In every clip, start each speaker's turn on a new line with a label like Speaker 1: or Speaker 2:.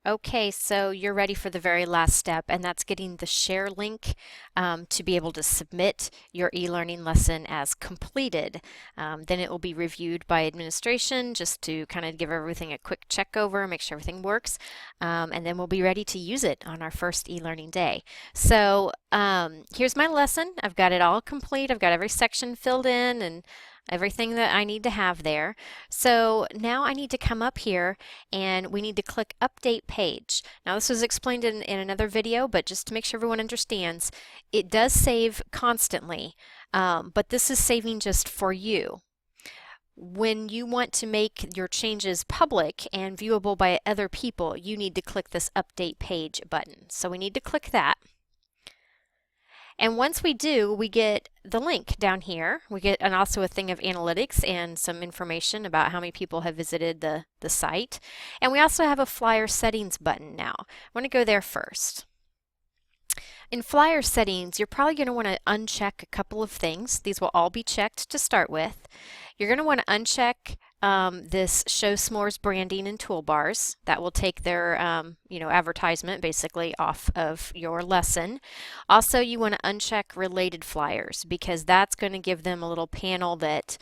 Speaker 1: Okay, so you're ready for the very last step, and that's getting the share link to be able to submit your e-learning lesson as completed. Then it will be reviewed by administration just to kind of give everything a quick check over, make sure everything works, and then we'll be ready to use it on our first e-learning day. So here's my lesson. I've got it all complete. I've got every section filled in and everything that I need to have there. So now I need to come up here and we need to click Update Page. Now this was explained in another video, but just to make sure everyone understands, it does save constantly, but this is saving just for you. When you want to make your changes public and viewable by other people, you need to click this Update Page button. So we need to click that. And once we do, we get the link down here. We get also a thing of analytics and some information about how many people have visited the site. And we also have a flyer settings button now. I want to go there first. In flyer settings, you're probably going to want to uncheck a couple of things. These will all be checked to start with. You're going to want to uncheck this Show S'more's branding and toolbars. That will take their advertisement basically off of your lesson. Also, you want to uncheck related flyers because that's going to give them a little panel that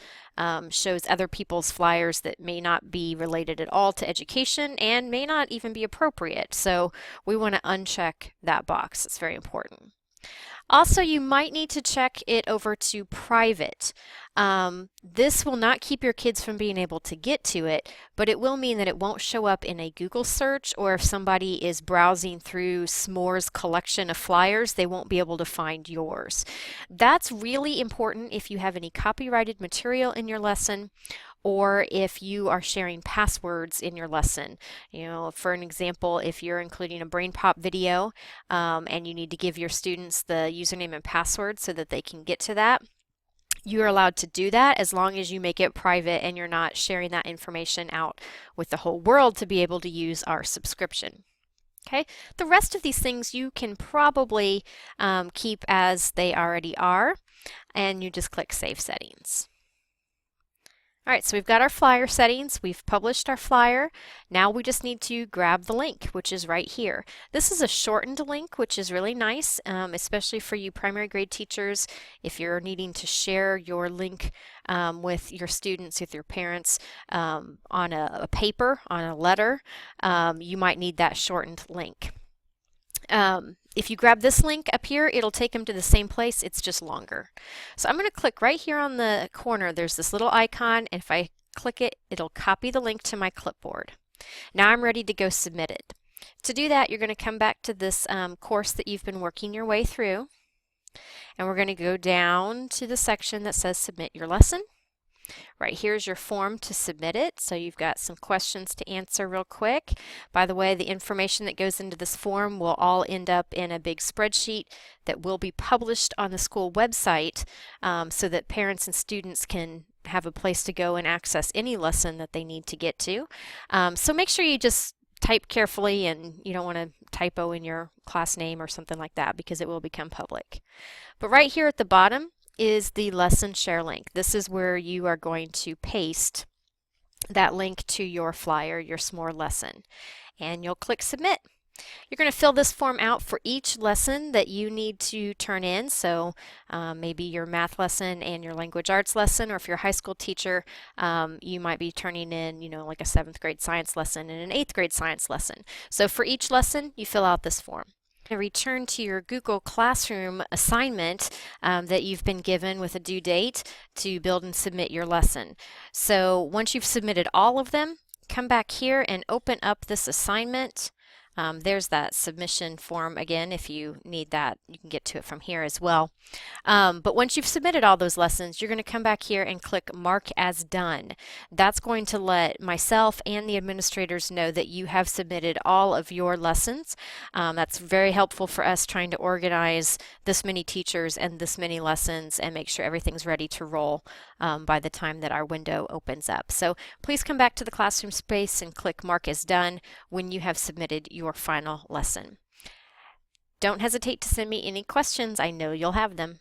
Speaker 1: shows other people's flyers that may not be related at all to education and may not even be appropriate. So we want to uncheck that box. It's very important. Also, you might need to check it over to private. This will not keep your kids from being able to get to it, but it will mean that it won't show up in a Google search, or if somebody is browsing through S'more's collection of flyers, they won't be able to find yours. That's really important if you have any copyrighted material in your lesson, or if you are sharing passwords in your lesson. You know, for an example, if you're including a brain pop video and you need to give your students the username and password so that they can get to that, you're allowed to do that as long as you make it private and you're not sharing that information out with the whole world to be able to use our subscription. Okay, the rest of these things you can probably keep as they already are, and you just click Save Settings. All right, so we've got our flyer settings, we've published our flyer. Now we just need to grab the link, which is right here. This is a shortened link, which is really nice, especially for you primary grade teachers. If you're needing to share your link with your students, with your parents on a paper, on a letter, you might need that shortened link. If you grab this link up here, it'll take them to the same place, it's just longer. So I'm going to click right here on the corner. There's this little icon, and if I click it, it'll copy the link to my clipboard. Now I'm ready to go submit it. To do that, you're going to come back to this course that you've been working your way through, and we're going to go down to the section that says Submit Your Lesson. Right here's your form to submit it, so you've got some questions to answer real quick. By the way, the information that goes into this form will all end up in a big spreadsheet that will be published on the school website so that parents and students can have a place to go and access any lesson that they need to get to. So make sure you just type carefully, and you don't want to typo in your class name or something like that because it will become public. But right here at the bottom is the lesson share link. This is where you are going to paste that link to your flyer, your S'more lesson, and you'll click submit. You're going to fill this form out for each lesson that you need to turn in. So maybe your math lesson and your language arts lesson, or if you're a high school teacher, you might be turning in, like a 7th grade science lesson and an 8th grade science lesson. So for each lesson, you fill out this form. Return to your Google Classroom assignment that you've been given with a due date to build and submit your lesson. So once you've submitted all of them, come back here and open up this assignment. There's that submission form again. If you need that, you can get to it from here as well. But once you've submitted all those lessons, you're going to come back here and click Mark as Done. That's going to let myself and the administrators know that you have submitted all of your lessons. That's very helpful for us trying to organize this many teachers and this many lessons and make sure everything's ready to roll by the time that our window opens up. So please come back to the classroom space and click Mark as Done when you have submitted your final lesson. Don't hesitate to send me any questions. I know you'll have them.